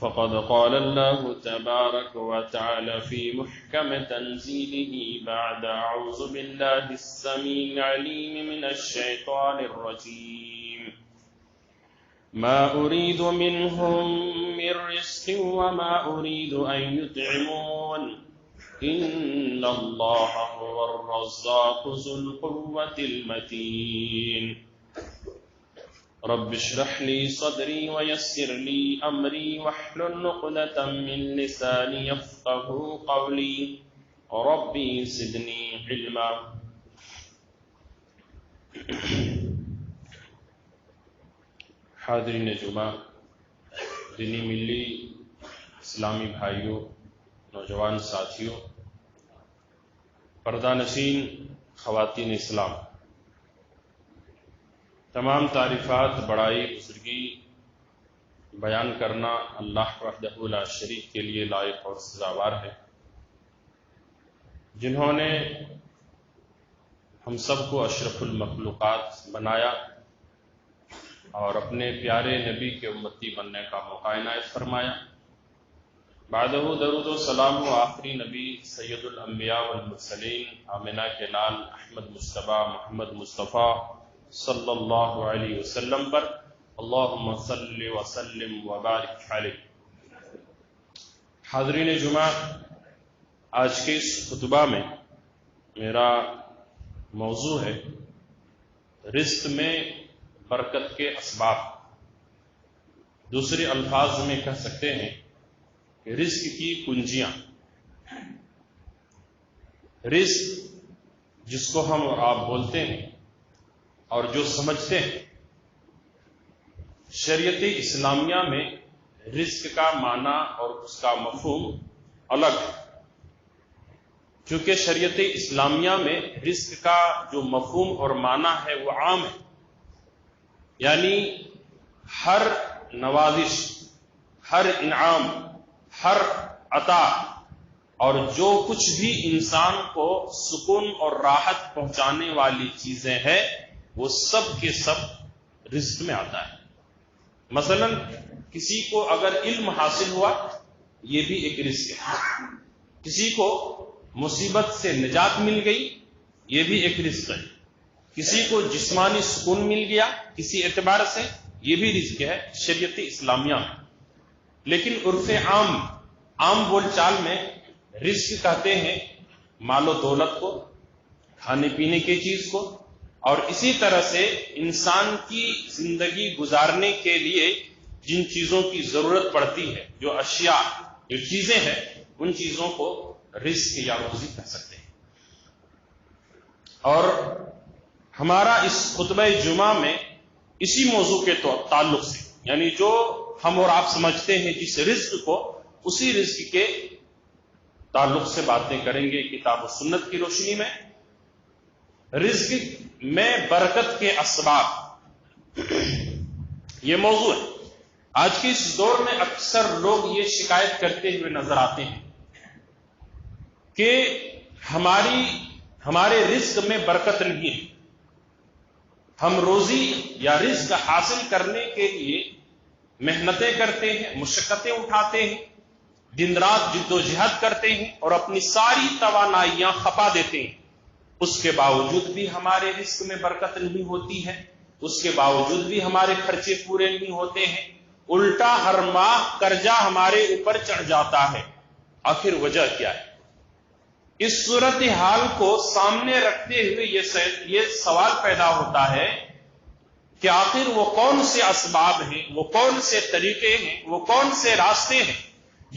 فقد قال الله تبارك وتعالى في محكم تنزيله بعد أعوذ بالله السميع العليم من الشيطان الرجيم ما أريد منهم من رزق وما أريد أن يطعمون إن الله هو الرزاق ذو القوة المتين رب اشرح لي صدري ويسر لي أمري واحلل عقدة من لساني يفقهوا قولي ربي زدني علما۔ حاضرین جمعہ، دینی ملی اسلامی بھائیوں، نوجوان ساتھیوں، پردہ نشین خواتین اسلام، تمام تعریفات، بڑائی، بزرگی بیان کرنا اللہ وحدہ لا شریک کے لیے لائق اور سزاوار ہے، جنہوں نے ہم سب کو اشرف المخلوقات بنایا اور اپنے پیارے نبی کے امتی بننے کا موقع عنایت فرمایا۔ بعدہ درود و سلام و آخری نبی سید الانبیاء والمرسلین آمنہ کے لال احمد مصطفیٰ محمد مصطفیٰ صلی اللہ علیہ وسلم پر اللہم صلی وسلم وبارک علیہ۔ حاضرین جمعہ، آج کے اس خطبہ میں میرا موضوع ہے رزق میں برکت کے اسباب۔ دوسرے الفاظ میں کہہ سکتے ہیں کہ رزق کی کنجیاں۔ رزق جس کو ہم اور آپ بولتے ہیں اور جو سمجھتے ہیں، شریعت اسلامیہ میں رزق کا معنی اور اس کا مفہوم الگ ہے، کیونکہ شریعت اسلامیہ میں رزق کا جو مفہوم اور معنی ہے وہ عام ہے، یعنی ہر نوازش، ہر انعام، ہر عطا اور جو کچھ بھی انسان کو سکون اور راحت پہنچانے والی چیزیں ہیں وہ سب کے سب رزق میں آتا ہے۔ مثلا کسی کو اگر علم حاصل ہوا یہ بھی ایک رزق ہے، کسی کو مصیبت سے نجات مل گئی یہ بھی ایک رزق ہے، کسی کو جسمانی سکون مل گیا کسی اعتبار سے یہ بھی رزق ہے شریعت اسلامیہ میں۔ لیکن عرف عام بول چال میں رزق کہتے ہیں مال و دولت کو، کھانے پینے کی چیز کو، اور اسی طرح سے انسان کی زندگی گزارنے کے لیے جن چیزوں کی ضرورت پڑتی ہے، جو اشیاء، جو چیزیں ہیں، ان چیزوں کو رزق یا روزی کہہ سکتے ہیں۔ اور ہمارا اس خطبہ جمعہ میں اسی موضوع کے تعلق سے، یعنی جو ہم اور آپ سمجھتے ہیں جس رزق کو، اسی رزق کے تعلق سے باتیں کریں گے کتاب و سنت کی روشنی میں۔ رزق میں برکت کے اسباب، یہ موضوع ہے۔ آج کے اس دور میں اکثر لوگ یہ شکایت کرتے ہوئے نظر آتے ہیں کہ ہمارے رزق میں برکت نہیں ہے، ہم روزی یا رزق حاصل کرنے کے لیے محنتیں کرتے ہیں، مشقتیں اٹھاتے ہیں، دن رات جد و جہد کرتے ہیں اور اپنی ساری توانائیاں کھپا دیتے ہیں، اس کے باوجود بھی ہمارے رزق میں برکت نہیں ہوتی ہے، اس کے باوجود بھی ہمارے خرچے پورے نہیں ہوتے ہیں، الٹا ہر ماہ قرضہ ہمارے اوپر چڑھ جاتا ہے۔ آخر وجہ کیا ہے؟ اس صورتحال کو سامنے رکھتے ہوئے یہ سوال پیدا ہوتا ہے کہ آخر وہ کون سے اسباب ہیں، وہ کون سے طریقے ہیں، وہ کون سے راستے ہیں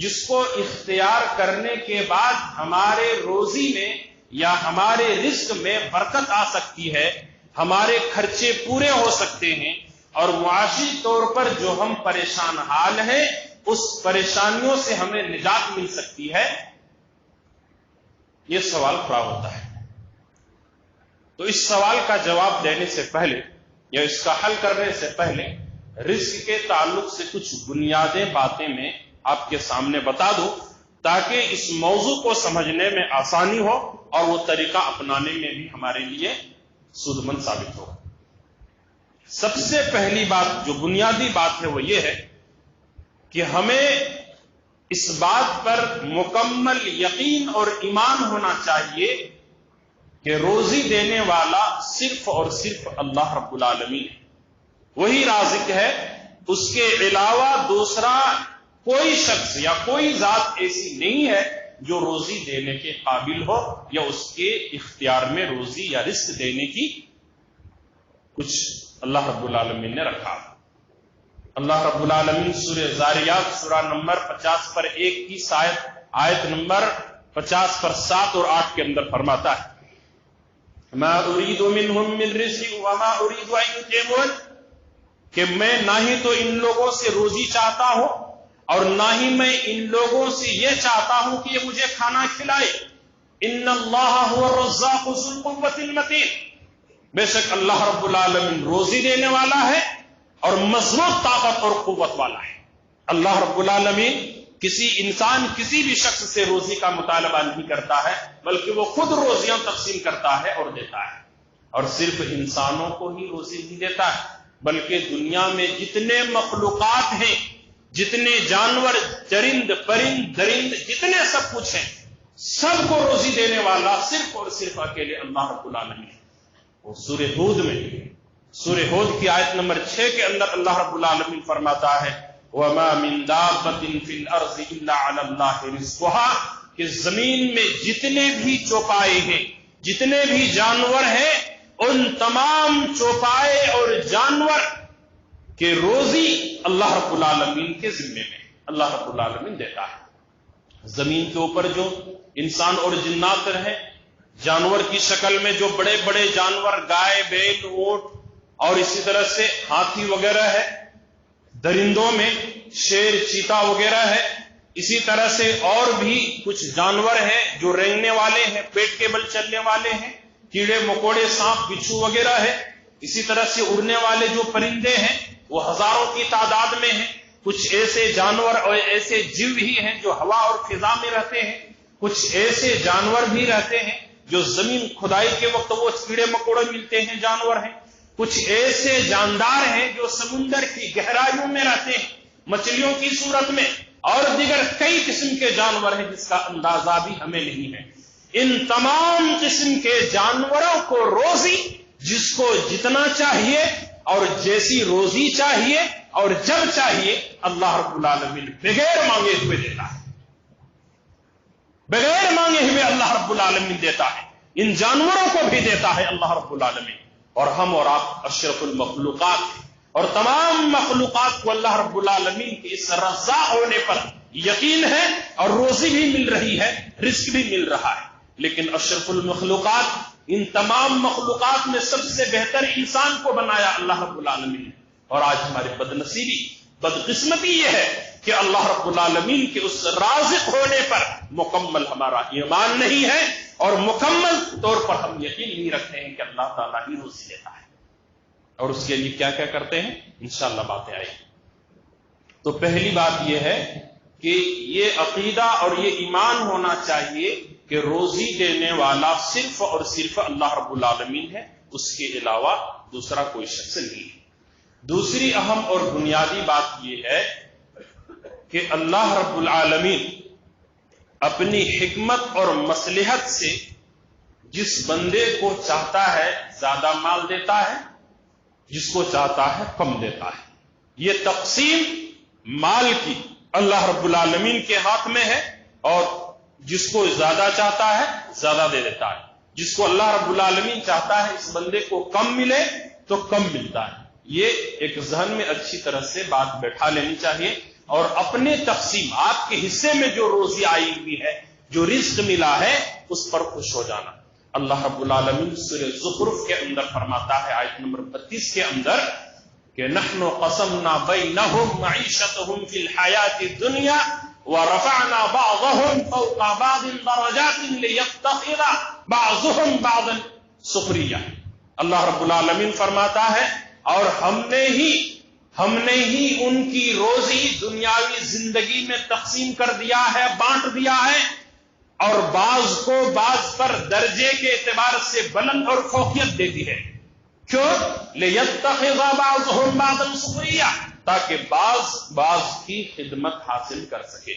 جس کو اختیار کرنے کے بعد ہمارے روزی میں یا ہمارے رزق میں برکت آ سکتی ہے، ہمارے خرچے پورے ہو سکتے ہیں، اور معاشی طور پر جو ہم پریشان حال ہیں اس پریشانیوں سے ہمیں نجات مل سکتی ہے۔ یہ سوال کھڑا ہوتا ہے۔ تو اس سوال کا جواب دینے سے پہلے یا اس کا حل کرنے سے پہلے رزق کے تعلق سے کچھ بنیادی باتیں میں آپ کے سامنے بتا دوں تاکہ اس موضوع کو سمجھنے میں آسانی ہو اور وہ طریقہ اپنانے میں بھی ہمارے لیے سود مند ثابت ہو۔ سب سے پہلی بات جو بنیادی بات ہے وہ یہ ہے کہ ہمیں اس بات پر مکمل یقین اور ایمان ہونا چاہیے کہ روزی دینے والا صرف اور صرف اللہ رب العالمین ہے، وہی رازق ہے، اس کے علاوہ دوسرا کوئی شخص یا کوئی ذات ایسی نہیں ہے جو روزی دینے کے قابل ہو یا اس کے اختیار میں روزی یا رزق دینے کی کچھ اللہ رب العالمین نے رکھا۔ اللہ رب العالمین سورہ زاریات سورہ نمبر 50 پر 1 کی آیت نمبر 50 پر 7 اور 8 کے اندر فرماتا ہے، ما اريد منهم من رزق وما اريد ان يطعمون، کہ میں نہ ہی تو ان لوگوں سے روزی چاہتا ہوں اور نہ ہی میں ان لوگوں سے یہ چاہتا ہوں کہ یہ مجھے کھانا کھلائے۔ ان اللہ هو الرزاق ذو القوة المتین، بے شک اللہ رب العالمین روزی دینے والا ہے اور مضبوط طاقت اور قوت والا ہے۔ اللہ رب العالمین کسی انسان کسی بھی شخص سے روزی کا مطالبہ نہیں کرتا ہے، بلکہ وہ خود روزیاں تقسیم کرتا ہے اور دیتا ہے، اور صرف انسانوں کو ہی روزی نہیں دیتا ہے بلکہ دنیا میں جتنے مخلوقات ہیں، جتنے جانور، چرند پرند درند، جتنے سب کچھ ہیں، سب کو روزی دینے والا صرف اور صرف اکیلے اللہ رب العالمین ہے۔ وہ سورہ ہود کی آیت نمبر 6 کے اندر اللہ رب العالمین فرماتا ہے، وَمَا مِن دَابَّةٍ فِي الْأَرْضِ إِلَّا عَلَى اللَّهِ رِزْقُهَا، کہ زمین میں جتنے بھی چوپائے ہیں، جتنے بھی جانور ہیں، ان تمام چوپائے اور جانور کہ روزی اللہ رب العالمین کے ذمے میں اللہ رب العالمین دیتا ہے۔ زمین کے اوپر جو انسان اور جنات ہیں، جانور کی شکل میں جو بڑے بڑے جانور، گائے، بیل، اونٹ اور اسی طرح سے ہاتھی وغیرہ ہے، درندوں میں شیر، چیتا وغیرہ ہے، اسی طرح سے اور بھی کچھ جانور ہیں جو رینگنے والے ہیں، پیٹ کے بل چلنے والے ہیں، کیڑے مکوڑے، سانپ، بچھو وغیرہ ہے، اسی طرح سے اڑنے والے جو پرندے ہیں وہ ہزاروں کی تعداد میں ہیں، کچھ ایسے جانور اور ایسے جیو بھی ہیں جو ہوا اور فضا میں رہتے ہیں، کچھ ایسے جانور بھی رہتے ہیں جو زمین کھدائی کے وقت وہ کیڑے مکوڑے ملتے ہیں جانور ہیں، کچھ ایسے جاندار ہیں جو سمندر کی گہرائیوں میں رہتے ہیں مچھلیوں کی صورت میں، اور دیگر کئی قسم کے جانور ہیں جس کا اندازہ بھی ہمیں نہیں ہے۔ ان تمام قسم کے جانوروں کو روزی جس کو جتنا چاہیے اور جیسی روزی چاہیے اور جب چاہیے اللہ رب العالمین بغیر مانگے ہوئے دیتا ہے، بغیر مانگے ہوئے اللہ رب العالمین دیتا ہے، ان جانوروں کو بھی دیتا ہے اللہ رب العالمین، اور ہم اور آپ اشرف المخلوقات ہیں، اور تمام مخلوقات کو اللہ رب العالمین کے اس رزاق ہونے پر یقین ہے اور روزی بھی مل رہی ہے، رزق بھی مل رہا ہے، لیکن اشرف المخلوقات، ان تمام مخلوقات میں سب سے بہتر انسان کو بنایا اللہ رب العالمین نے، اور آج ہماری بدنصیبی، بدقسمتی یہ ہے کہ اللہ رب العالمین کے اس رازق ہونے پر مکمل ہمارا ایمان نہیں ہے اور مکمل طور پر ہم یقین نہیں رکھتے ہیں کہ اللہ تعالیٰ ہی روزی دیتا ہے، اور اس کے لیے کیا کیا کرتے ہیں انشاءاللہ باتیں آئیں گی۔ تو پہلی بات یہ ہے کہ یہ عقیدہ اور یہ ایمان ہونا چاہیے کہ روزی دینے والا صرف اور صرف اللہ رب العالمین ہے، اس کے علاوہ دوسرا کوئی شخص نہیں ہے۔ دوسری اہم اور بنیادی بات یہ ہے کہ اللہ رب العالمین اپنی حکمت اور مصلحت سے جس بندے کو چاہتا ہے زیادہ مال دیتا ہے، جس کو چاہتا ہے کم دیتا ہے۔ یہ تقسیم مال کی اللہ رب العالمین کے ہاتھ میں ہے، اور جس کو زیادہ چاہتا ہے زیادہ دے دیتا ہے، جس کو اللہ رب العالمین چاہتا ہے اس بندے کو کم ملے تو کم ملتا ہے۔ یہ ایک ذہن میں اچھی طرح سے بات بیٹھا لینی چاہیے، اور اپنے تقسیم، آپ کے حصے میں جو روزی آئی ہوئی ہے، جو رزق ملا ہے، اس پر خوش ہو جانا۔ اللہ رب العالمین سورہ زخرف کے اندر فرماتا ہے آیت نمبر 32 کے اندر کہ نحن قسمنا بینہم معیشتہم فی الحیات الدنیا ورفعنا بعضهم فوق بعض درجات لیتخذ بعضهم بعضا سخریا۔ اللہ رب العالمین فرماتا ہے اور ہم نے ہی ان کی روزی دنیاوی زندگی میں تقسیم کر دیا ہے، بانٹ دیا ہے، اور بعض کو بعض پر درجے کے اعتبار سے بلند اور فوقیت دے دی ہے۔ کیوں؟ لِيَتَّخِذَ بَعْضُهُمْ بَعْضًا سُخْرِيًّا، تاکہ بعض کی خدمت حاصل کر سکے۔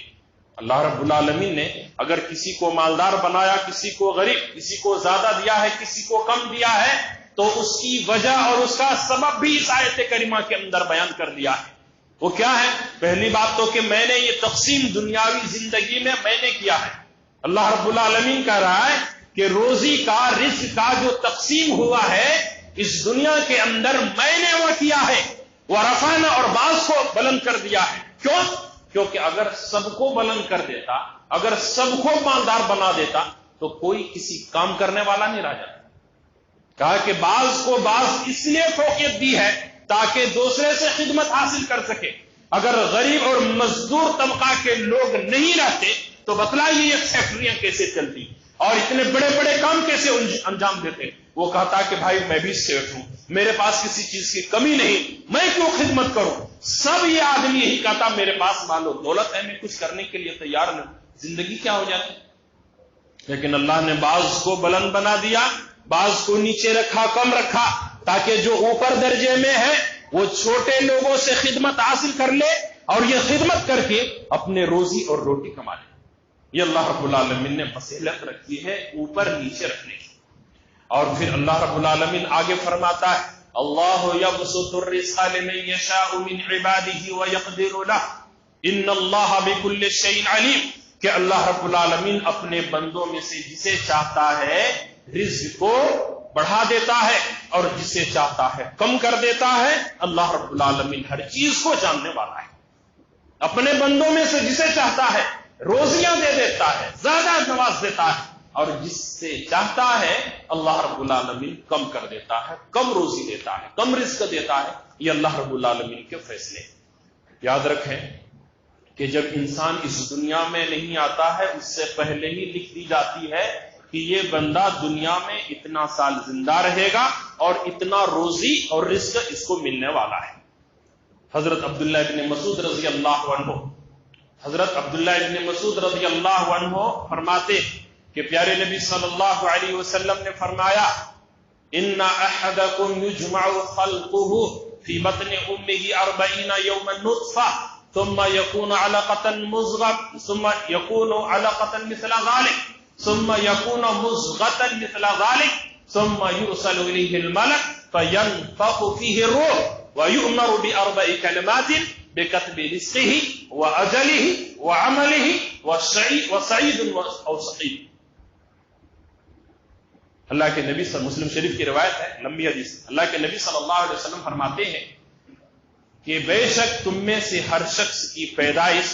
اللہ رب العالمین نے اگر کسی کو مالدار بنایا، کسی کو غریب، کسی کو زیادہ دیا ہے، کسی کو کم دیا ہے، تو اس کی وجہ اور اس کا سبب بھی اس آیت کریمہ کے اندر بیان کر دیا ہے۔ وہ کیا ہے؟ پہلی بات تو کہ میں نے یہ تقسیم دنیاوی زندگی میں نے کیا ہے۔ اللہ رب العالمین کہہ رہا ہے کہ روزی کا، رزق کا جو تقسیم ہوا ہے اس دنیا کے اندر میں نے وہ کیا ہے، ورفعنا، اور بعض کو بلند کر دیا ہے۔ کیوں؟ کیونکہ اگر سب کو بلند کر دیتا، اگر سب کو مالدار بنا دیتا تو کوئی کسی کام کرنے والا نہیں رہ جاتا۔ کہا کہ بعض کو بعض اس لیے فوقیت دی ہے تاکہ دوسرے سے خدمت حاصل کر سکے۔ اگر غریب اور مزدور طبقہ کے لوگ نہیں رہتے تو بتلائیے یہ فیکٹریاں کیسے چلتی اور اتنے بڑے بڑے کام کیسے انجام دیتے۔ وہ کہتا کہ بھائی میں بھی سیٹ ہوں، میرے پاس کسی چیز کی کمی نہیں، میں کیوں خدمت کروں؟ سب یہ آدمی یہی کہتا میرے پاس مال و دولت ہے، میں کچھ کرنے کے لیے تیار نہیں، زندگی کیا ہو جاتی۔ لیکن اللہ نے بعض کو بلند بنا دیا، بعض کو نیچے رکھا، کم رکھا، تاکہ جو اوپر درجے میں ہے وہ چھوٹے لوگوں سے خدمت حاصل کر لے اور یہ خدمت کر کے اپنے روزی اور روٹی کما لے۔ یہ اللہ رب العالمین نے فضیلت رکھی ہے اوپر نیچے رکھنے کی۔ اور پھر اللہ رب العالمین آگے فرماتا ہے اللہ یبسط الرزق لمن یشاء من عباده ویقدر له ان اللہ بكل شیء علیم، کہ اللہ رب العالمین اپنے بندوں میں سے جسے چاہتا ہے رزق کو بڑھا دیتا ہے اور جسے چاہتا ہے کم کر دیتا ہے۔ اللہ رب العالمین ہر چیز کو جاننے والا ہے۔ اپنے بندوں میں سے جسے چاہتا ہے روزیاں دے دیتا ہے، زیادہ نواز دیتا ہے، اور جس سے چاہتا ہے اللہ رب العالمین کم کر دیتا ہے، کم روزی دیتا ہے، کم رزق دیتا ہے۔ یہ اللہ رب العالمین کے فیصلے۔ یاد رکھیں کہ جب انسان اس دنیا میں نہیں آتا ہے اس سے پہلے ہی لکھ دی جاتی ہے کہ یہ بندہ دنیا میں اتنا سال زندہ رہے گا اور اتنا روزی اور رزق اس کو ملنے والا ہے۔ حضرت عبداللہ ابن مسعود رضی اللہ عنہ، حضرت عبداللہ ابن مسعود رضی اللہ عنہ فرماتے کہ پیارے نبی صلی اللہ علیہ وسلم نے فرمایا ان احدکم یجمع خلقه فی بطن امه 40 یوما نطفہ ثم يكون علقة مضغة ثم يكون علقة مثل ذلك ثم يكون مضغة مثل ذلك ثم يرسل إليه الملك فينفخ فيه الروح ويؤمر ب4 كلمات بكتب رزقه وأجله وعمله وسعيد أو سقيم۔ اللہ کے نبی صلی مسلم شریف کی روایت ہے، لمبی حدیث۔ اللہ کے نبی صلی اللہ علیہ وسلم فرماتے ہیں کہ بے شک تم میں سے ہر شخص کی پیدائش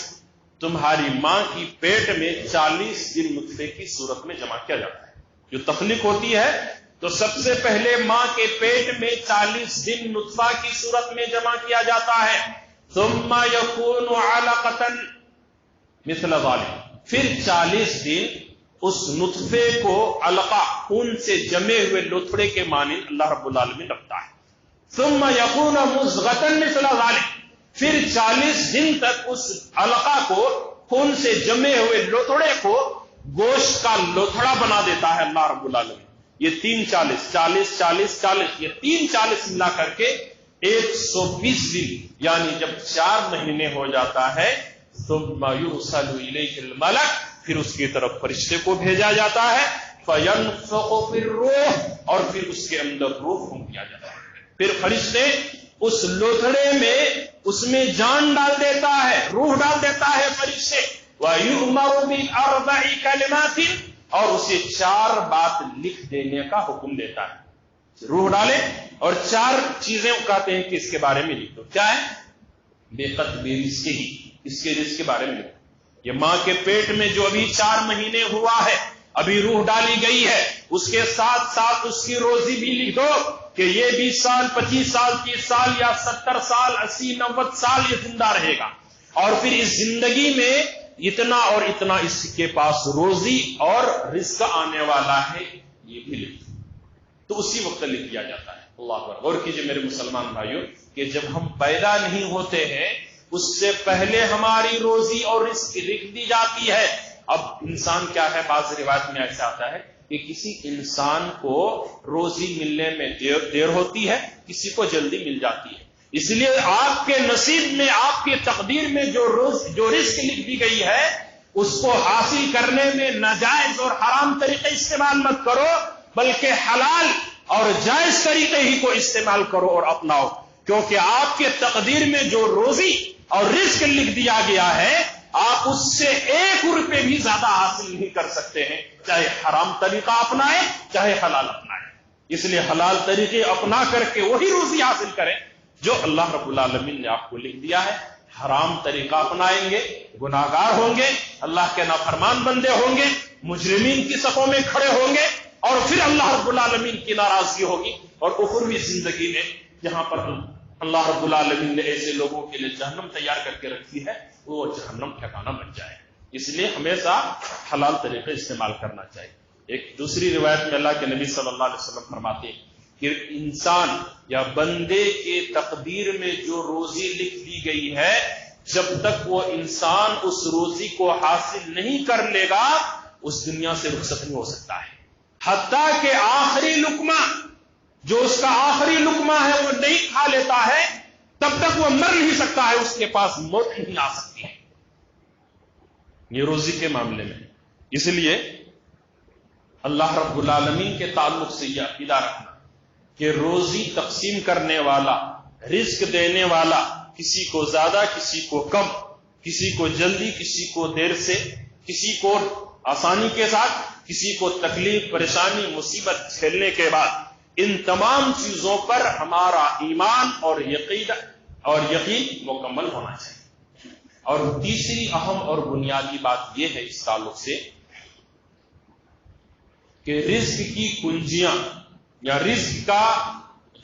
تمہاری ماں کی پیٹ میں 40 دن نطفے کی صورت میں جمع کیا جاتا ہے۔ جو تخلیق ہوتی ہے تو سب سے پہلے ماں کے پیٹ میں 40 دن نطفہ کی صورت میں جمع کیا جاتا ہے۔ ثم يكون علقة مثل ذلك، پھر 40 دن اس نطفے کو علقہ، خون سے جمے ہوئے لوتھڑے کے مانند اللہ رب العالمین رکھتا ہے۔ ثم يكون مضغة مثل ذلك، پھر 40 دن تک اس علقہ کو، خون سے جمے ہوئے لوتھڑے کو گوشت کا لوتھڑا بنا دیتا ہے اللہ رب العالمین۔ یہ 40 یہ 40 ملا کر کے 120 دن، یعنی جب 4 مہینے ہو جاتا ہے ثم يرسل إليه الملك، پھر اس کی طرف فرشتے کو بھیجا جاتا ہے فينفخ في الروح، اور پھر اس کے اندر روح پھونک دیا جاتا ہے۔ پھر فرشتے اس لوتھڑے میں اس میں جان ڈال دیتا ہے، روح ڈال دیتا ہے فرشتے، وَيُؤْمَرُ بِأَرْبَعِ كَلِمَاتٍ، اور اسے 4 بات لکھ دینے کا حکم دیتا ہے۔ روح ڈالے اور 4 چیزیں کہتے ہیں کہ اس کے بارے میں لکھ دو۔ کیا ہے؟ بِقَتْبِ رِزْقِهِ، اس کے رزق کے بارے میں لکھ دو۔ یہ ماں کے پیٹ میں جو ابھی 4 مہینے ہوا ہے، ابھی روح ڈالی گئی ہے، اس کے ساتھ ساتھ اس کی روزی بھی لکھ دو کہ یہ 20 سال 25 سال 30 سال یا 70 سال 80 90 سال یہ زندہ رہے گا، اور پھر اس زندگی میں اتنا اور اتنا اس کے پاس روزی اور رزق آنے والا ہے، یہ بھی لکھ دو۔ تو اسی وقت لکھ دیا جاتا ہے۔ اللہ اکبر۔ غور کیجئے میرے مسلمان بھائیوں کہ جب ہم پیدا نہیں ہوتے ہیں اس سے پہلے ہماری روزی اور رزق لکھ دی جاتی ہے۔ اب انسان کیا ہے، بعض روایت میں ایسا آتا ہے کہ کسی انسان کو روزی ملنے میں دیر ہوتی ہے، کسی کو جلدی مل جاتی ہے۔ اس لیے آپ کے نصیب میں، آپ کی تقدیر میں جو رزق لکھ دی گئی ہے، اس کو حاصل کرنے میں ناجائز اور حرام طریقے استعمال مت کرو، بلکہ حلال اور جائز طریقے ہی کو استعمال کرو اور اپناؤ، کیونکہ آپ کے تقدیر میں جو روزی اور رزق لکھ دیا گیا ہے، آپ اس سے 1 روپے بھی زیادہ حاصل نہیں کر سکتے ہیں، چاہے حرام طریقہ اپنائیں چاہے حلال اپنائیں۔ اس لیے حلال طریقے اپنا کر کے وہی روزی حاصل کریں جو اللہ رب العالمین نے آپ کو لکھ دیا ہے۔ حرام طریقہ اپنائیں گے گناہگار ہوں گے، اللہ کے نافرمان بندے ہوں گے، مجرمین کی صفوں میں کھڑے ہوں گے، اور پھر اللہ رب العالمین کی ناراضگی ہوگی، اور اخروی زندگی میں جہاں پر اللہ رب العالمین نے ایسے لوگوں کے لیے جہنم تیار کر کے رکھی ہے، وہ جہنم ٹھکانہ بن جائے۔ اس لیے ہمیشہ حلال طریقے استعمال کرنا چاہیے۔ ایک دوسری روایت میں اللہ کے نبی صلی اللہ علیہ وسلم فرماتے ہیں کہ انسان یا بندے کے تقدیر میں جو روزی لکھ دی گئی ہے، جب تک وہ انسان اس روزی کو حاصل نہیں کر لے گا، اس دنیا سے رخصت نہیں ہو سکتا ہے، حتیٰ کہ آخری لقمہ جو اس کا آخری لقمہ ہے وہ نہیں کھا لیتا ہے، تب تک وہ مر نہیں سکتا ہے، اس کے پاس موت نہیں آ سکتی ہے، یہ روزی کے معاملے میں۔ اس لیے اللہ رب العالمین کے تعلق سے یہ عقیدہ رکھنا کہ روزی تقسیم کرنے والا، رزق دینے والا، کسی کو زیادہ کسی کو کم، کسی کو جلدی کسی کو دیر سے، کسی کو آسانی کے ساتھ، کسی کو تکلیف پریشانی مصیبت جھیلنے کے بعد، ان تمام چیزوں پر ہمارا ایمان اور یقین مکمل ہونا چاہیے۔ اور تیسری اہم اور بنیادی بات یہ ہے اس تعلق سے کہ رزق کی کنجیاں یا رزق کا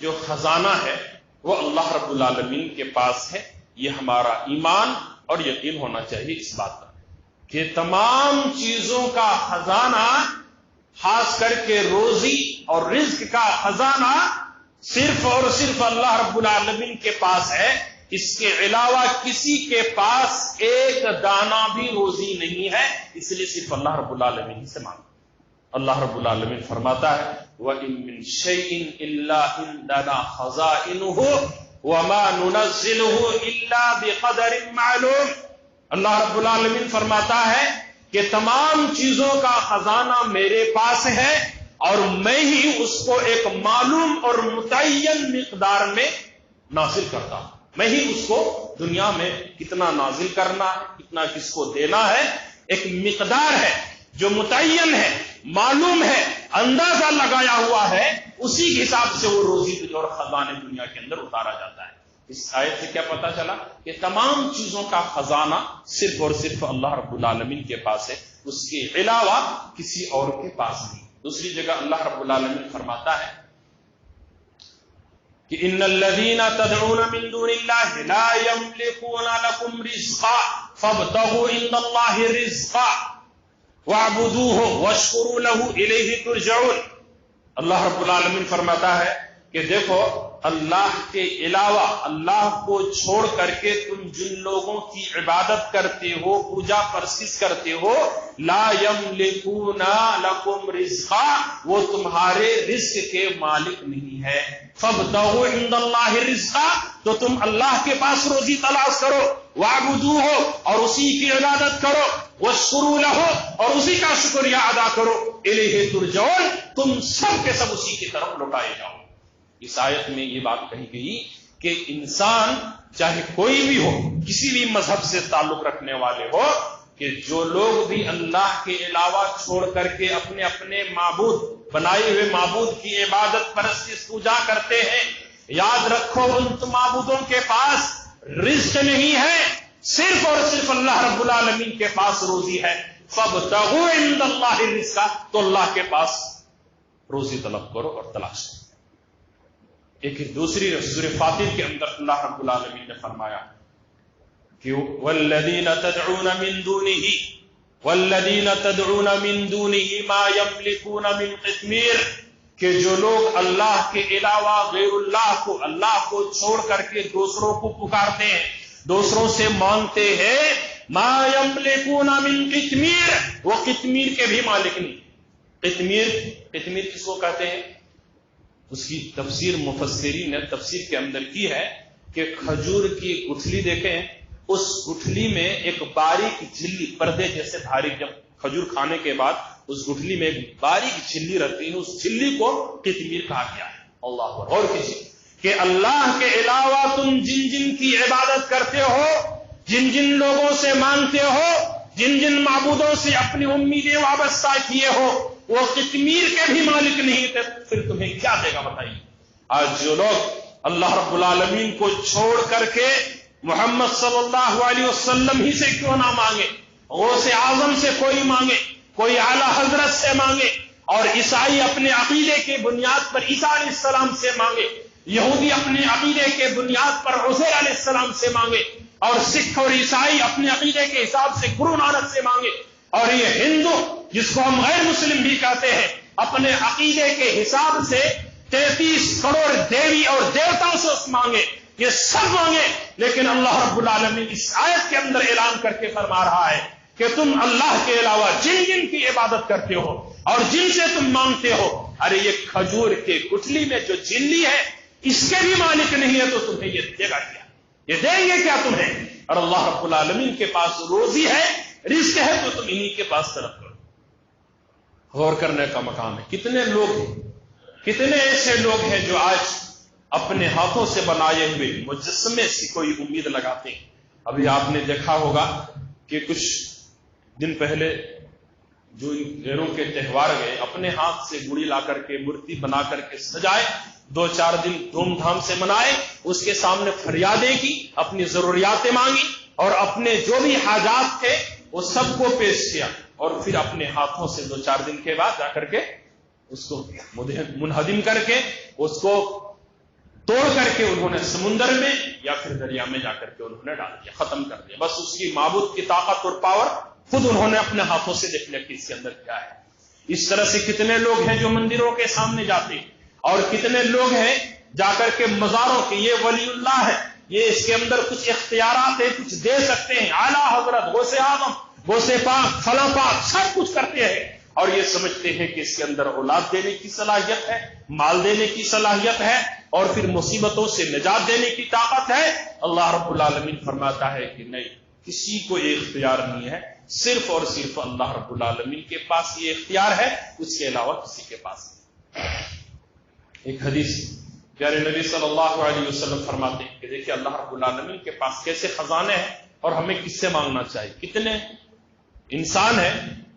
جو خزانہ ہے وہ اللہ رب العالمین کے پاس ہے۔ یہ ہمارا ایمان اور یقین ہونا چاہیے اس بات پر کہ تمام چیزوں کا خزانہ، خاص کر کے روزی اور رزق کا خزانہ، صرف اور صرف اللہ رب العالمین کے پاس ہے۔ اس کے علاوہ کسی کے پاس ایک دانہ بھی روزی نہیں ہے، اس لیے صرف اللہ رب العالمین سے مانگو۔ اللہ رب العالمین فرماتا ہے وَإِن مِّن شَيْءٍ إِلَّا عِندَنَا خَزَائِنُهُ وَمَا نُنَزِّلُهُ إِلَّا بِقَدَرٍ مَّعْلُومٍ۔ اللہ رب العالمین فرماتا ہے کہ تمام چیزوں کا خزانہ میرے پاس ہے، اور میں ہی اس کو ایک معلوم اور متعین مقدار میں نازل کرتا ہوں۔ میں ہی اس کو دنیا میں کتنا نازل کرنا ہے، کتنا کس کو دینا ہے، ایک مقدار ہے جو متعین ہے، معلوم ہے، اندازہ لگایا ہوا ہے، اسی کے حساب سے وہ روزی اور خزانے دنیا کے اندر اتارا جاتا ہے۔ اس آیت سے کیا پتا چلا کہ تمام چیزوں کا خزانہ صرف اور صرف اللہ رب العالمین کے پاس ہے، اس کے علاوہ کسی اور کے پاس نہیں۔ دوسری جگہ اللہ رب العالمین فرماتا ہے کہ ان الذين تدعون من دون الله لا يملكون لكم رزقا فابتغوا عند الله رزقا واعبدوه واشكروا له الیہ ترجعون۔ اللہ رب العالمین فرماتا ہے کہ دیکھو، اللہ کے علاوہ، اللہ کو چھوڑ کر کے تم جن لوگوں کی عبادت کرتے ہو، پوجا پرستش کرتے ہو، لا یملکون لکم رزقا، وہ تمہارے رزق کے مالک نہیں ہے۔ فابتغوا عند اللہ رزقا، تو تم اللہ کے پاس روزی تلاش کرو، واعبدوہ، اور اسی کی عبادت کرو، واشکروا لہ، اور اسی کا شکریہ ادا کرو، الیہ ترجعون، تم سب کے سب اسی کی طرف لوٹائے جاؤ۔ اس آیت میں یہ بات کہی گئی کہ انسان چاہے کوئی بھی ہو، کسی بھی مذہب سے تعلق رکھنے والے ہو، کہ جو لوگ بھی اللہ کے علاوہ چھوڑ کر کے اپنے اپنے معبود، بنائے ہوئے معبود کی عبادت پرستش پوجا کرتے ہیں، یاد رکھو ان معبودوں کے پاس رزق نہیں ہے، صرف اور صرف اللہ رب العالمین کے پاس روزی ہے۔ فابتغوا عند اللہ رزقا، تو اللہ کے پاس روزی طلب کرو اور تلاش کرو۔ ایک دوسری سورہ فاطر کے اندر اللہ رب العالمین نے فرمایا کہ والذین تدعون من دونه ما یملکون من قطمیر، کہ جو لوگ اللہ کے علاوہ غیر اللہ کو چھوڑ کر کے دوسروں کو پکارتے ہیں، دوسروں سے مانگتے ہیں، ما یملکون من قطمیر، وہ قطمیر کے بھی مالک نہیں۔ قطمیر کس کو کہتے ہیں؟ اس کی تفسیر مفسرین نے تفسیر کے اندر کی ہے کہ کھجور کی گٹھلی دیکھیں، اس گٹھلی میں ایک باریک جھلی، پردے جیسے باریک، جب کھجور کھانے کے بعد اس گٹھلی میں ایک باریک جھلی رہتی ہے، اس جھلی کو قطمیر کہا گیا ہے۔ اللہ اکبر! غور کیجیے کہ اللہ کے علاوہ تم جن جن کی عبادت کرتے ہو، جن جن لوگوں سے مانگتے ہو، جن جن معبودوں سے اپنی امیدیں وابستہ کیے ہو، وہ قطمیر کے بھی مالک نہیں تھے، پھر تمہیں کیا دے گا بتائیے؟ آج جو لوگ اللہ رب العالمین کو چھوڑ کر کے محمد صلی اللہ علیہ وسلم ہی سے کیوں نہ مانگے، غوث اعظم سے کوئی مانگے، کوئی اعلی حضرت سے مانگے، اور عیسائی اپنے عقیدے کے بنیاد پر عیسیٰ علیہ السلام سے مانگے، یہودی اپنے عقیدے کے بنیاد پر عزیر علیہ السلام سے مانگے، اور سکھ اور عیسائی اپنے عقیدے کے حساب سے گرو نانک سے مانگے، اور یہ ہندو جس کو ہم غیر مسلم بھی کہتے ہیں اپنے عقیدے کے حساب سے 33 کروڑ دیوی اور دیوتاؤں سے مانگے، یہ سب مانگے، لیکن اللہ رب العالمین اس آیت کے اندر اعلان کر کے فرما رہا ہے کہ تم اللہ کے علاوہ جن جن کی عبادت کرتے ہو اور جن سے تم مانگتے ہو، ارے یہ کھجور کے گٹھلی میں جو جھلی ہے اس کے بھی مالک نہیں ہے، تو تمہیں یہ دے گا کیا؟ یہ دیں گے کیا تمہیں؟ اور اللہ رب العالمین کے پاس روزی ہے، رزق ہے، تو تم انہی کے پاس طلب کرو۔ غور کرنے کا مقام ہے۔ کتنے لوگ ہیں، کتنے ایسے لوگ ہیں جو آج اپنے ہاتھوں سے بنائے ہوئے مجسمے سے کوئی امید لگاتے ہیں۔ ابھی آپ نے دیکھا ہوگا کہ کچھ دن پہلے جو غیروں کے تہوار گئے، اپنے ہاتھ سے گڑی لا کر کے مورتی بنا کر کے سجائے، 2-4 دن دھوم دھام سے منائے، اس کے سامنے فریادیں کی، اپنی ضروریاتیں مانگی، اور اپنے جو بھی حاجات تھے وہ سب کو پیش کیا، اور پھر اپنے ہاتھوں سے 2-4 دن کے بعد جا کر کے اس کو منہدم کر کے، اس کو توڑ کر کے انہوں نے سمندر میں یا پھر دریا میں جا کر کے انہوں نے ڈال دیا، ختم کر دیا۔ بس اس کی معبود کی طاقت اور پاور خود انہوں نے اپنے ہاتھوں سے دیکھ لیا کہ اس کے اندر کیا ہے۔ اس طرح سے کتنے لوگ ہیں جو مندروں کے سامنے جاتے ہیں، اور کتنے لوگ ہیں جا کر کے مزاروں کے، یہ ولی اللہ ہے، یہ اس کے اندر کچھ اختیارات ہیں، کچھ دے سکتے ہیں، اعلیٰ حضرت، غوث اعظم، غوث پاک، فلاں پاک، سب کچھ کرتے ہیں، اور یہ سمجھتے ہیں کہ اس کے اندر اولاد دینے کی صلاحیت ہے، مال دینے کی صلاحیت ہے، اور پھر مصیبتوں سے نجات دینے کی طاقت ہے۔ اللہ رب العالمین فرماتا ہے کہ نہیں، کسی کو یہ اختیار نہیں ہے، صرف اور صرف اللہ رب العالمین کے پاس یہ اختیار ہے، اس کے علاوہ کسی کے پاس نہیں۔ ایک حدیث پیارے نبی صلی اللہ علیہ وسلم فرماتے ہیں کہ دیکھیں اللہ رب العالمین کے پاس کیسے خزانے ہیں، اور ہمیں کس سے مانگنا چاہیے۔ کتنے انسان ہیں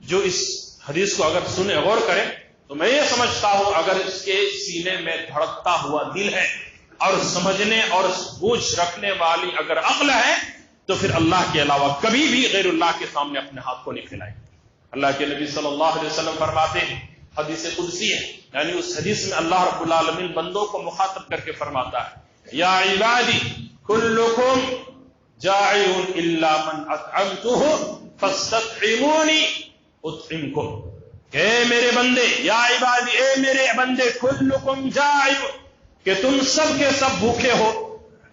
جو اس حدیث کو اگر سنے، غور کریں، تو میں یہ سمجھتا ہوں اگر اس کے سینے میں دھڑکتا ہوا دل ہے اور سمجھنے اور بوجھ رکھنے والی اگر عقل ہے، تو پھر اللہ کے علاوہ کبھی بھی غیر اللہ کے سامنے اپنے ہاتھ کو نہیں پھیلائے۔ اللہ کے نبی صلی اللہ علیہ وسلم فرماتے ہیں، حدیث قدسی ہے، یعنی اس حدیث میں اللہ رب العالمین بندوں کو مخاطب کر کے فرماتا ہے، یا عبادی کلکم جائع الا من اطعمتہ فاستطعمونی اطعمکم۔ اے میرے بندے، یا عبادی، اے میرے بندے، کلکم جائع، کہ تم سب کے سب بھوکے ہو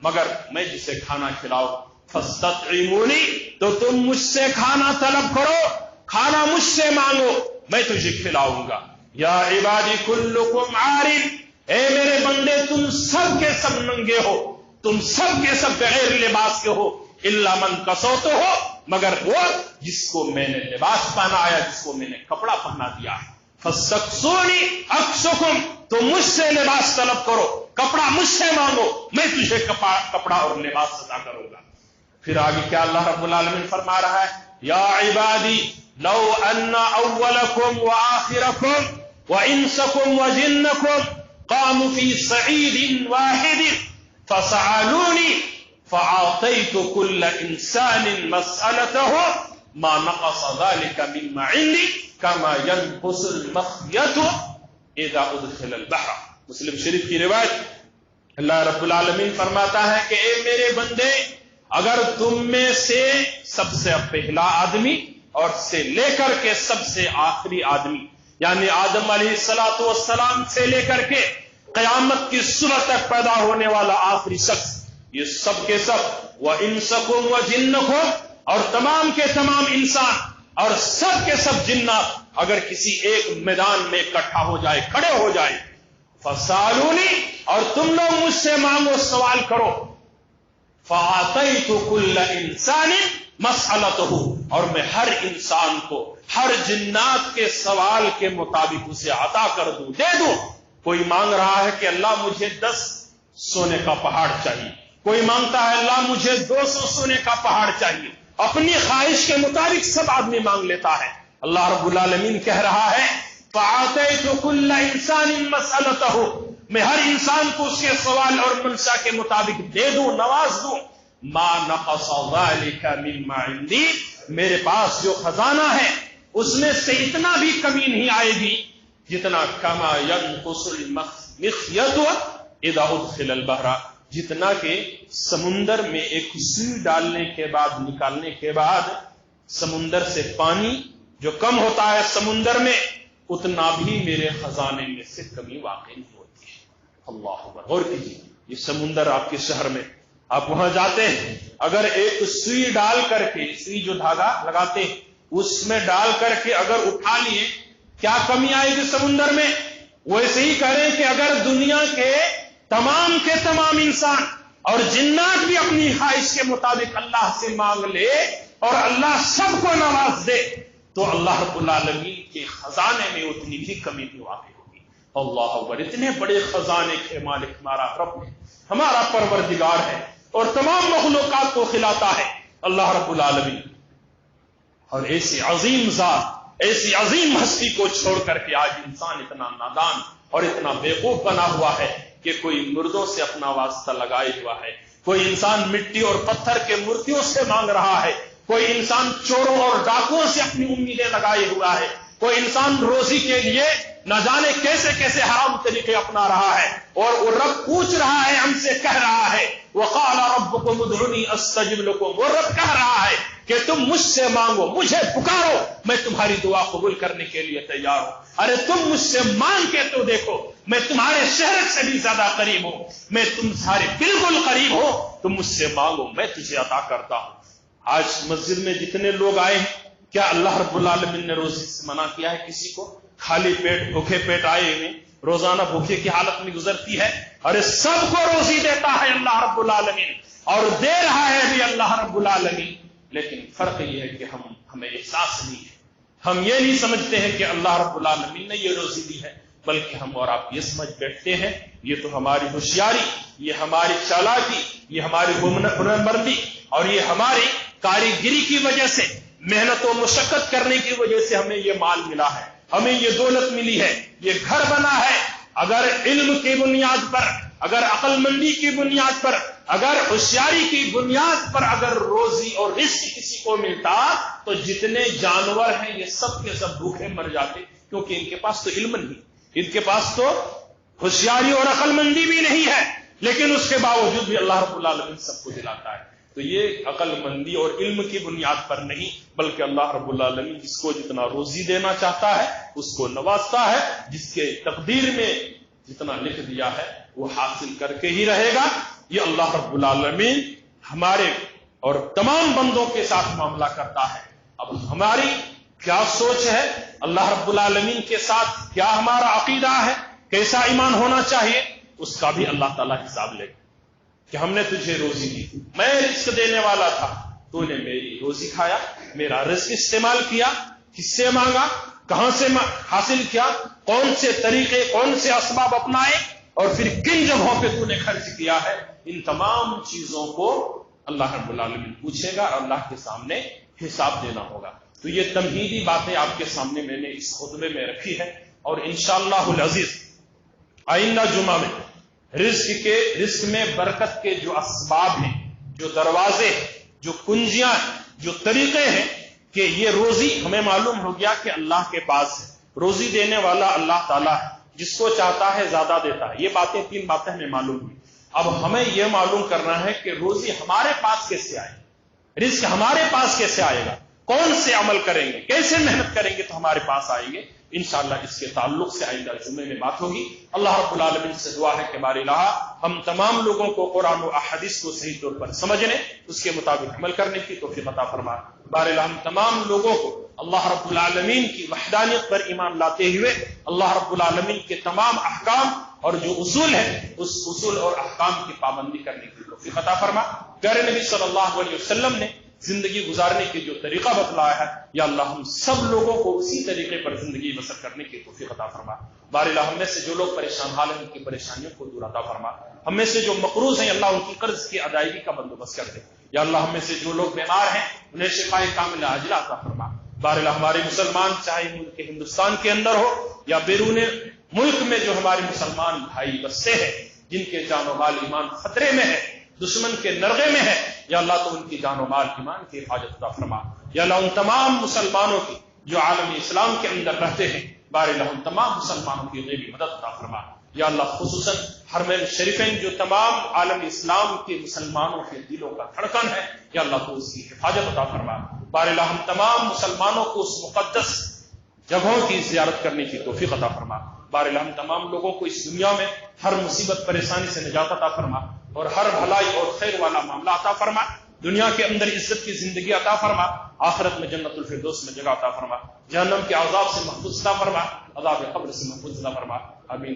مگر میں جسے کھانا کھلاؤ، فاستطعمونی، تو تم مجھ سے کھانا طلب کرو، کھانا مجھ سے مانگو، میں تجھے کھلاؤں گا۔ یا عبادی کلکم عار، اے میرے بندے تم سب کے سب ننگے ہو، تم سب کے سب بغیر لباس کے ہو، الا من کسوتہ ہو، مگر وہ جس کو میں نے لباس پہنایا، جس کو میں نے کپڑا پہنا دیا۔ فاستکسونی اکسکم، تو مجھ سے لباس طلب کرو، کپڑا مجھ سے مانگو، میں تجھے کپڑا اور لباس عطا کروں گا۔ پھر آگے کیا اللہ رب العالمین فرما رہا ہے، یا عبادی لو ان اولکم وآخرکم وانسکم وجنکم قاموا فی صعید واحد فسألونی فأعطیت کل انسان مسألته ما نقص ذلك مما عندی کما ينقص المخیط اذا ادخل البحر۔ مسلم شریف کی روایت، اللہ رب العالمین فرماتا ہے کہ اے میرے بندے، اگر تم میں سے سب سے پہلا آدمی اور سے لے کر کے سب سے آخری آدمی، یعنی آدم علیہ السلام سے لے کر کے قیامت کی صبح تک پیدا ہونے والا آخری شخص، یہ سب کے سب، وَإِنسَكُمْ وَجِنَّكُمْ، اور تمام کے تمام انسان اور سب کے سب جنات اگر کسی ایک میدان میں اکٹھا ہو جائے، کھڑے ہو جائے، فَسَأَلُونِي، اور تم لوگ مجھ سے مانگو، سوال کرو، فَآتَيْتُ كُلَّ إِنسَانٍ مَسْأَلَتَهُ، اور میں ہر انسان کو ہر جنات کے سوال کے مطابق اسے عطا کر دوں، دے دوں۔ کوئی مانگ رہا ہے کہ اللہ مجھے 10 سونے کا پہاڑ چاہیے، کوئی مانگتا ہے اللہ مجھے 200 سونے کا پہاڑ چاہیے، اپنی خواہش کے مطابق سب آدمی مانگ لیتا ہے۔ اللہ رب العالمین کہہ رہا ہے فَآتَيْتُ كُلَّ إِنسَانٍ مَسْأَلَتَهُ، میں ہر انسان کو اس کے سوال اور منشا کے مطابق دے دوں، نواز دوں۔ مَا نَقَصَ ذَلِكَ مِمَّا عِندِي، میرے پاس جو خزانہ ہے اس میں سے اتنا بھی کمی نہیں آئے گی جتنا کما ينقص المخيط اذا ادخل البحر، جتنا کہ سمندر میں ایک سوئی ڈالنے کے بعد، نکالنے کے بعد سمندر سے پانی جو کم ہوتا ہے سمندر میں، اتنا بھی میرے خزانے میں سے کمی واقع نہیں ہوتی ہے۔ اللہ اکبر، غور کیجیے، یہ سمندر آپ کے شہر میں، آپ وہاں جاتے ہیں، اگر ایک سوئی ڈال کر کے، سوئی جو دھاگا لگاتے ہیں اس میں ڈال کر کے اگر اٹھا لیے، کیا کمی آئے گی سمندر میں؟ ویسے ہی کریں کہ اگر دنیا کے تمام انسان اور جنات بھی اپنی خواہش کے مطابق اللہ سے مانگ لے اور اللہ سب کو نواز دے، تو اللہ رب العالمین کے خزانے میں اتنی بھی کمی نہیں واقع ہوگی۔ اللہ اکبر، اتنے بڑے خزانے کے مالک ہمارا رب ہے، ہمارا پروردگار ہے، اور تمام مخلوقات کو کھلاتا ہے اللہ رب العالمین۔ اور ایسی عظیم ذات، ایسی عظیم ہستی کو چھوڑ کر کے آج انسان اتنا نادان اور اتنا بیوقوف بنا ہوا ہے کہ کوئی مردوں سے اپنا واسطہ لگائے ہوا ہے، کوئی انسان مٹی اور پتھر کے مورتیوں سے مانگ رہا ہے، کوئی انسان چوروں اور ڈاکوؤں سے اپنی امیدیں لگائے ہوا ہے، کوئی انسان روزی کے لیے نہ جانے کیسے کیسے حرام طریقے اپنا رہا ہے، اور وہ رب پوچھ رہا ہے، ہم سے کہہ رہا ہے وَقَالَ رَبُّكُمُ ادْعُونِي أَسْتَجِبْ لَكُمْ، وہ رب کہہ رہا ہے کہ تم مجھ سے مانگو، مجھے پکارو، میں تمہاری دعا قبول کرنے کے لیے تیار ہوں۔ ارے تم مجھ سے مانگ کے تو دیکھو، میں تمہارے شہر سے بھی زیادہ قریب ہوں، میں تم سارے بالکل قریب ہو، تم مجھ سے مانگو، میں تجھے عطا کرتا ہوں۔ آج مسجد میں جتنے لوگ آئے ہیں، کیا اللہ رب العالمین نے روزی سے منع کیا ہے کسی کو؟ خالی پیٹ، بھوکے پیٹ آئے ہوئے روزانہ بھوکے کی حالت میں گزرتی ہے، ارے سب کو روزی دیتا ہے اللہ رب العالمین، اور دے رہا ہے بھی اللہ رب العالمین، لیکن فرق یہ ہے کہ ہمیں احساس نہیں ہے، ہم یہ نہیں سمجھتے ہیں کہ اللہ رب العالمین نے یہ روزی دی ہے، بلکہ ہم اور آپ یہ سمجھ بیٹھتے ہیں یہ تو ہماری ہوشیاری، یہ ہماری چالاکی، یہ ہماری ہنرمندی اور یہ ہماری کاریگری کی وجہ سے، محنت و مشقت کرنے کی وجہ سے ہمیں یہ مال ملا ہے، ہمیں یہ دولت ملی ہے، یہ گھر بنا ہے۔ اگر علم کی بنیاد پر، اگر عقل مندی کی بنیاد پر، اگر ہوشیاری کی بنیاد پر اگر روزی اور رزق کسی کو ملتا تو جتنے جانور ہیں یہ سب کے سب بھوکے مر جاتے، کیونکہ ان کے پاس تو علم نہیں، ان کے پاس تو ہوشیاری اور عقل مندی بھی نہیں ہے، لیکن اس کے باوجود بھی اللہ رب العالمین سب کو دلاتا ہے۔ تو یہ عقل مندی اور علم کی بنیاد پر نہیں، بلکہ اللہ رب العالمین جس کو جتنا روزی دینا چاہتا ہے اس کو نوازتا ہے، جس کے تقدیر میں جتنا لکھ دیا ہے وہ حاصل کر کے ہی رہے گا۔ یہ اللہ رب العالمین ہمارے اور تمام بندوں کے ساتھ معاملہ کرتا ہے۔ اب ہماری کیا سوچ ہے اللہ رب العالمین کے ساتھ، کیا ہمارا عقیدہ ہے، کیسا ایمان ہونا چاہیے، اس کا بھی اللہ تعالیٰ حساب لے گا کہ ہم نے تجھے روزی دی، میں رزق دینے والا تھا، تو نے میری روزی کھایا، میرا رزق استعمال کیا، کس سے مانگا، کہاں سے حاصل کیا، کون سے طریقے، کون سے اسباب اپنائے، اور پھر کن جگہوں پہ تو نے خرچ کیا ہے، ان تمام چیزوں کو اللہ رب العالمین پوچھے گا اور اللہ کے سامنے حساب دینا ہوگا۔ تو یہ تمہیدی باتیں آپ کے سامنے میں نے اس خطبے میں رکھی ہے، اور انشاءاللہ العزیز آئندہ جمعہ میں رزق میں برکت کے جو اسباب ہیں، جو دروازے، جو کنجیاں، جو طریقے ہیں، کہ یہ روزی ہمیں معلوم ہو گیا کہ اللہ کے پاس ہے، روزی دینے والا اللہ تعالیٰ ہے، جس کو چاہتا ہے زیادہ دیتا ہے۔ یہ باتیں، 3 باتیں ہمیں معلوم ہوئی۔ اب ہمیں یہ معلوم کرنا ہے کہ روزی ہمارے پاس کیسے آئے، رزق ہمارے پاس کیسے آئے گا، کون سے عمل کریں گے، کیسے محنت کریں گے تو ہمارے پاس آئیں گے۔ انشاءاللہ اس کے تعلق سے آئندہ جمعے میں بات ہوگی۔ اللہ رب العالمین سے دعا ہے کہ بار الہ ہم تمام لوگوں کو قرآن و احادیث کو صحیح طور پر سمجھنے، اس کے مطابق عمل کرنے کی توفیق عطا فرمائے۔ بار الہ ہم تمام لوگوں کو اللہ رب العالمین کی وحدانیت پر ایمان لاتے ہوئے اللہ رب العالمین کے تمام احکام اور جو اصول ہیں اس اصول اور احکام کی پابندی کرنے کی توفیق عطا فرمائے۔ پیارے نبی صلی اللہ علیہ وسلم نے زندگی گزارنے کے جو طریقہ بتلایا ہے، یا اللہ ہم سب لوگوں کو اسی طریقے پر زندگی بسر کرنے کی توفیق عطا فرما۔ بار اللہ ہم میں سے جو لوگ پریشان حال ہیں ان کی پریشانیوں کو دور عطا فرما۔ ہم میں سے جو مقروض ہیں اللہ ان کی قرض کی ادائیگی کا بندوبست کر دے۔ یا اللہ ہم میں سے جو لوگ بیمار ہیں انہیں شفائے کاملہ عاجلہ عطا فرما۔ بار اللہ ہمارے مسلمان چاہے ملک کے ہندوستان کے اندر ہو یا بیرون ملک میں جو ہمارے مسلمان بھائی بستے ہیں جن کے جان و مال ایمان خطرے میں ہے، دشمن کے نرغے میں ہے، یا اللہ تو ان کی جان و مال ایمان کی حفاظت عطا فرما۔ یا اللہ ان تمام مسلمانوں کی جو عالم اسلام کے اندر رہتے ہیں، بار اللہ ان تمام مسلمانوں کی غیبی مدد عطا فرما۔ یا اللہ خصوصاً حرمین شریفین جو تمام عالم اسلام کے مسلمانوں کے دلوں کا دھڑکن ہے، یا اللہ تو اس کی حفاظت عطا فرما۔ بار اللہ ہم تمام مسلمانوں کو اس مقدس جگہوں کی زیارت کرنے کی توفیق عطا فرما۔ بار اللہ ہم تمام لوگوں کو اس دنیا میں ہر مصیبت پریشانی سے نجات عطا فرما اور ہر بھلائی اور خیر والا معاملہ عطا فرما۔ دنیا کے اندر عزت کی زندگی عطا فرما، آخرت میں جنت الفردوس میں جگہ عطا فرما، جہنم کے عذاب سے محفوظ عطا فرما، عذاب قبر سے محفوظ عطا فرما۔ آمین۔